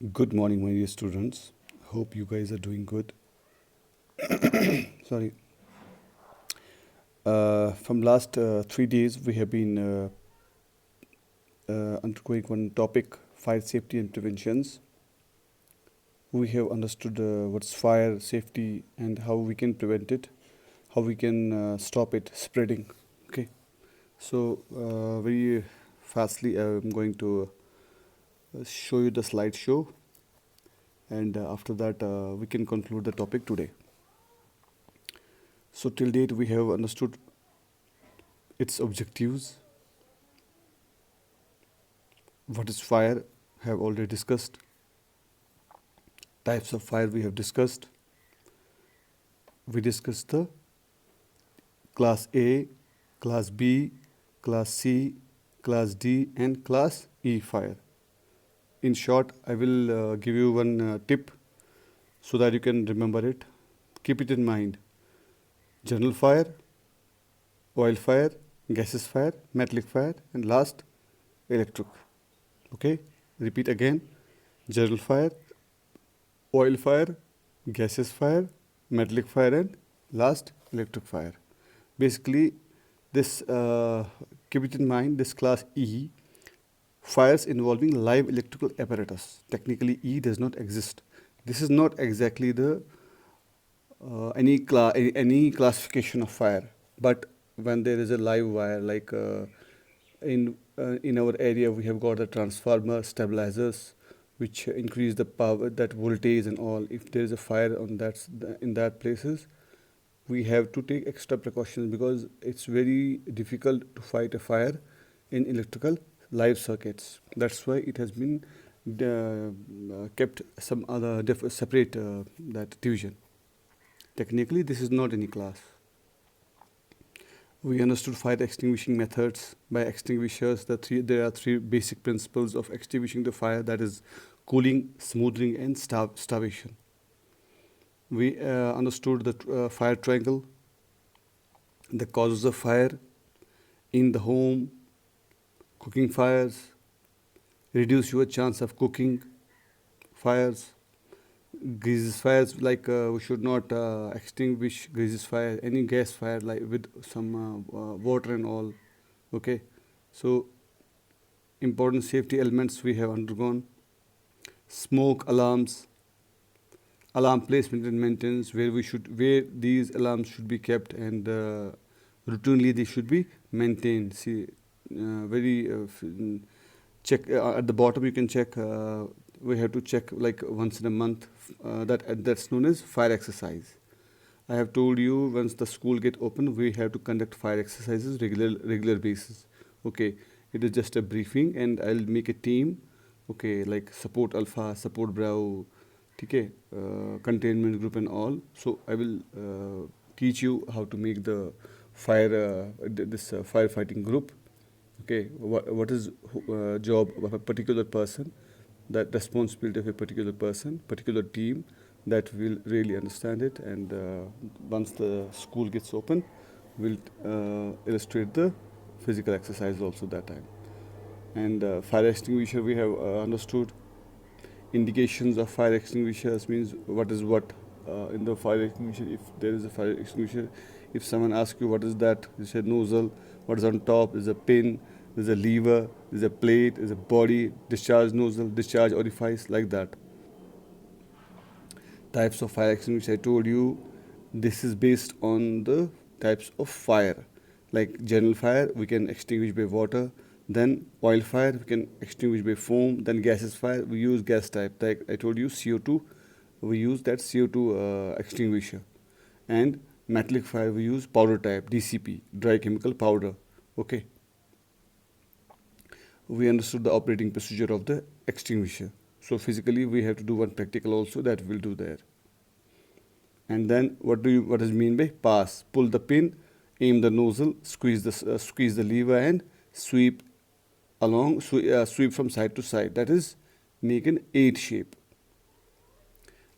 Good morning, my dear students. Hope you guys are doing good. Sorry. From last 3 days, we have been undergoing one topic: fire safety and preventions. We have understood what's fire safety and how we can prevent it, how we can stop it spreading. Okay. So very fastly, I'm going to show you the slideshow, and after that, we can conclude the topic today. So till date, we have understood its objectives. What is fire? Have already discussed. Types of fire we have discussed. We discussed the class A, class B, class C, class D, and class E fire. In short, I will give you one tip so that you can remember it. Keep it in mind. General fire, oil fire, gaseous fire, metallic fire, and last, electric. Okay? Repeat again. General fire, oil fire, gaseous fire, metallic fire, and last, electric fire. Basically, this keep it in mind. This class E, fires involving live electrical apparatus. Technically, E does not exist. This is not exactly the any classification of fire, but when there is a live wire, like in our area, we have got the transformer stabilizers, which increase the power, that voltage and all. If there is a fire on that in that places, we have to take extra precautions because it's very difficult to fight a fire in electrical live circuits. That's why it has been kept some other separate that division. Technically, this is not any class. We understood fire extinguishing methods. By extinguishers, there are three basic principles of extinguishing the fire, that is cooling, smoothing, and starvation. We understood the fire triangle, the causes of fire in the home, cooking fires, reduce your chance of cooking fires, greases fires, like we should not extinguish greases fire, any gas fire, like with some water and all. Okay, so important safety elements we have undergone: smoke alarms, alarm placement and maintenance, where these alarms should be kept, and routinely they should be maintained. See, very check at the bottom. You can check. We have to check like once in a month. That's known as fire exercise. I have told you, once the school get open, we have to conduct fire exercises regular basis. Okay, it is just a briefing, and I'll make a team. Okay, like support alpha, support bravo, okay, containment group and all. So I will teach you how to make the this firefighting group. Okay, what is job of a particular person, that responsibility of a particular person, particular team, that will really understand it. And once the school gets open, we'll illustrate the physical exercise also that time. And fire extinguisher, we have understood. Indications of fire extinguishers means what is what in the fire extinguisher. If there is a fire extinguisher, if someone asks you what is that, you say nozzle. What is on top is a pin, there's a lever, there's a plate, there's a body, discharge nozzle, discharge orifice, like that. Types of fire extinguisher, I told you, this is based on the types of fire. Like general fire, we can extinguish by water. Then oil fire, we can extinguish by foam. Then gaseous fire, we use gas type. Like I told you, CO2, we use that CO2 extinguisher. And metallic fire, we use powder type, DCP, dry chemical powder. Okay. We understood the operating procedure of the extinguisher. So physically, we have to do one practical also, that we'll do there. And then what does mean by pass? Pull the pin, aim the nozzle, squeeze the lever, and sweep along, sweep from side to side. That is make an 8 shape.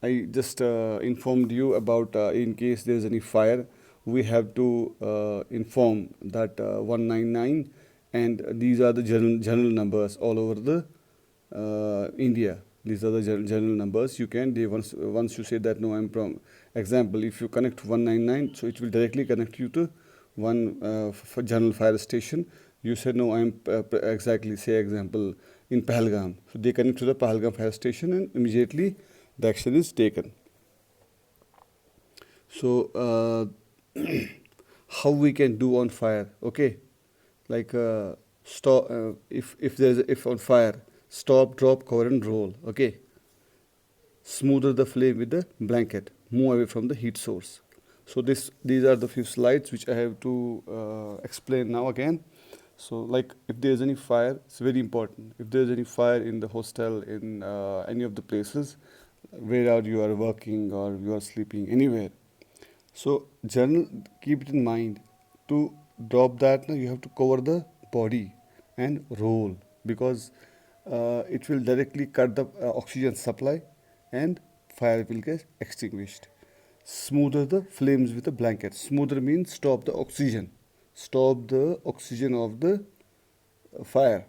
I just informed you about in case there is any fire, we have to inform that 199, and these are the general numbers all over the India. These are the general numbers. You can, once you say that no, I'm from example, if you connect 199, so it will directly connect you to one for general fire station. You said no, I'm exactly, say example, in Pahalgam. So they connect to the Pahalgam fire station and immediately the action is taken. So how we can do on fire? Okay, like stop. If on fire, stop, drop, cover, and roll. Okay, smoother the flame with the blanket. Move away from the heat source. So these are the few slides which I have to explain now again. So like if there is any fire, it's very important. If there is any fire in the hostel, in any of the places, where are you are working or you are sleeping anywhere. So journal, keep it in mind to drop that. Now you have to cover the body and roll because it will directly cut the oxygen supply and fire will get extinguished. Smoother the flames with a blanket. Smoother means stop the oxygen. Stop the oxygen of the fire.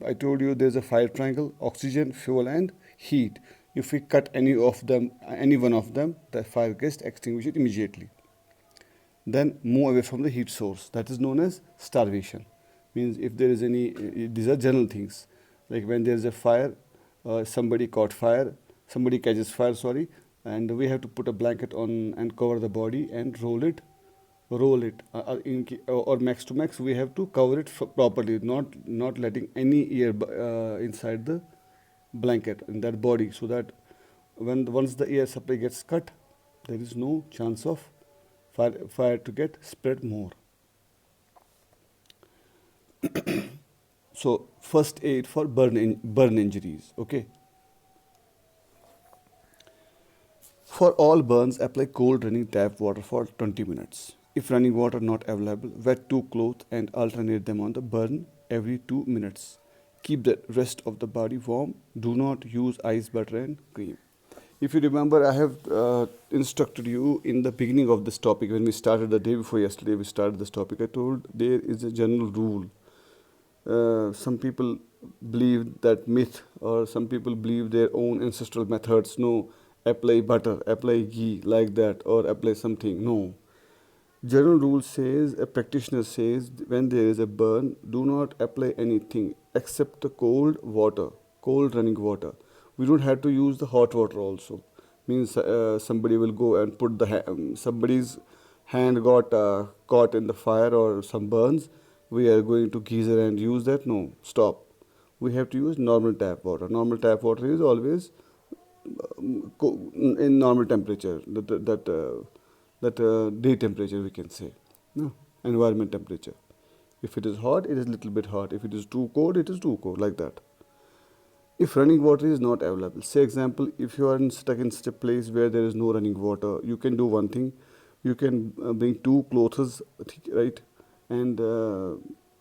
I told you there's a fire triangle: oxygen, fuel, and heat. If we cut any of them, any one of them, the fire gets extinguished immediately. Then move away from the heat source. That is known as starvation. Means if there is any, these are general things. Like when there is a fire, somebody caught fire, somebody catches fire, sorry, and we have to put a blanket on and cover the body and roll it or max to max we have to cover it properly, not letting any air inside the blanket in that body, so that once the air supply gets cut, there is no chance of fire to get spread more. So first aid for burn injuries. Okay, for all burns, apply cold running tap water for 20 minutes. If running water not available, wet two clothes and alternate them on the burn every 2 minutes. Keep the rest of the body warm. Do not use ice, butter, and cream. If you remember, I have instructed you in the beginning of this topic when we started the day before yesterday. We started this topic. I told there is a general rule. Some people believe that myth, or some people believe their own ancestral methods. No, apply butter, apply ghee like that, or apply something. No. General rule says, a practitioner says, when there is a burn, do not apply anything except the cold water, cold running water. We don't have to use the hot water also. Means somebody will go and put somebody's hand got caught in the fire or some burns. We are going to geyser and use that. No, stop. We have to use normal tap water. Normal tap water is always in normal temperature. That day temperature we can say, no, environment temperature. If it is hot, it is little bit hot. If it is too cold, it is too cold, like that. If running water is not available, say example, if you are stuck in such a place where there is no running water, you can do one thing. You can bring two clothes, right, and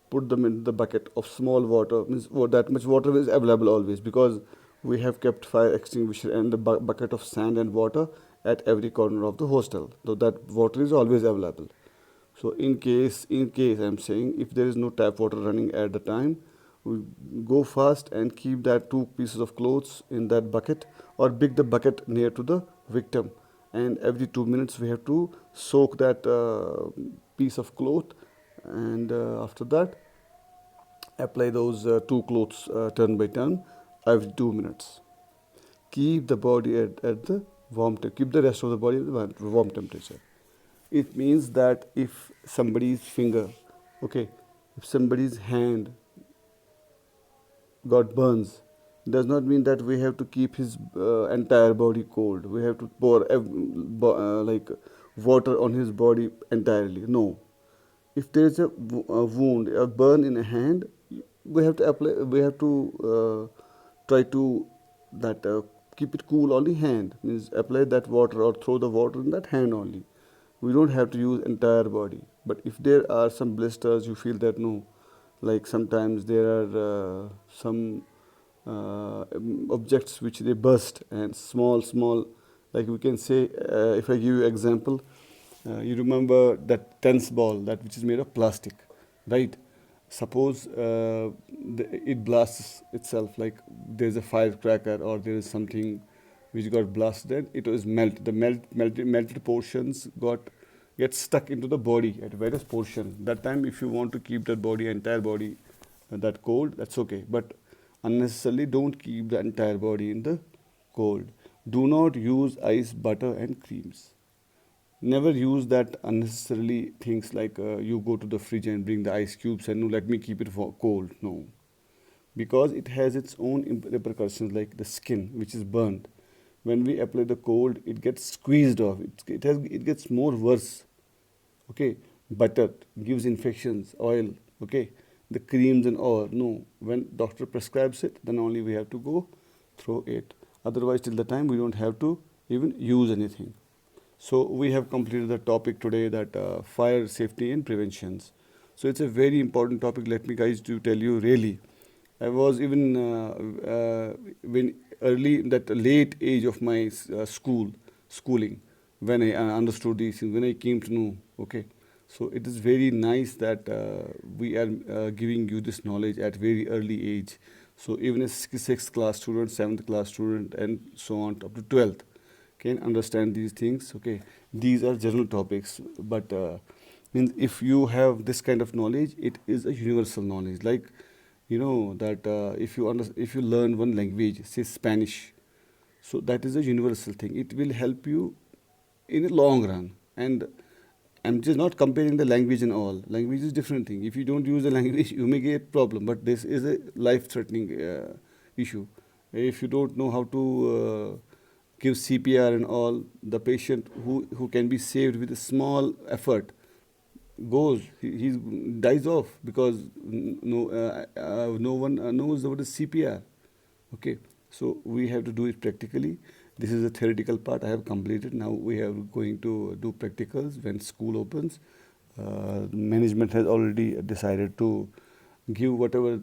put them in the bucket of small water. Means that much water is available always, because we have kept fire extinguisher and the bucket of sand and water at every corner of the hostel, so that water is always available. So in case I'm saying, if there is no tap water running at the time, we go fast and keep that two pieces of clothes in that bucket, or big the bucket near to the victim, and every 2 minutes we have to soak that piece of cloth, and after that apply those two clothes turn by turn every 2 minutes. Keep the body at the keep the rest of the body at the warm temperature. It means that if somebody's finger, okay, if somebody's hand got burns, does not mean that we have to keep his entire body cold. We have to pour like water on his body entirely. No. If there is a wound, a burn in a hand, we have to apply. We have to try to that keep it cool on the hand. Means apply that water or throw the water in that hand only. We don't have to use entire body. But if there are some blisters, you feel that no, like sometimes there are some objects which they burst, and small, like we can say, if I give you example, you remember that tennis ball, that which is made of plastic, right? suppose it blasts itself, like there's a firecracker or there is something which got blasted, it was melted portions get stuck into the body at various portion. That time, if you want to keep that body, entire body, that cold, that's okay. But unnecessarily, don't keep the entire body in the cold. Do not use ice, butter, and creams. Never use that unnecessarily things like you go to the fridge and bring the ice cubes and no, let me keep it for cold. No, because it has its own repercussions, like the skin which is burnt. When we apply the cold, it gets squeezed off. It gets more worse. Okay, butter gives infections. Oil. Okay, the creams and all. No, when doctor prescribes it, then only we have to go through it. Otherwise, till the time we don't have to even use anything. So we have completed the topic today, that fire safety and preventions. So it's a very important topic. Let me guys to tell you really. I was even when early in that late age of my schooling, when I understood these things, when I came to know. Okay, so it is very nice that we are giving you this knowledge at very early age. So even a sixth class student, seventh class student, and so on up to 12th can understand these things. Okay, these are general topics, but means if you have this kind of knowledge, it is a universal knowledge. Like that if you learn one language, say Spanish, so that is a universal thing. It will help you in a long run. And I'm just not comparing the language and all. Language is different thing. If you don't use the language, you may get problem. But this is a life-threatening issue. If you don't know how to give CPR and all, the patient who can be saved with a small effort goes. He dies off because no one knows what is CPR. Okay, so we have to do it practically. This is the theoretical part I have completed. Now we are going to do practicals when school opens. Management has already decided to give whatever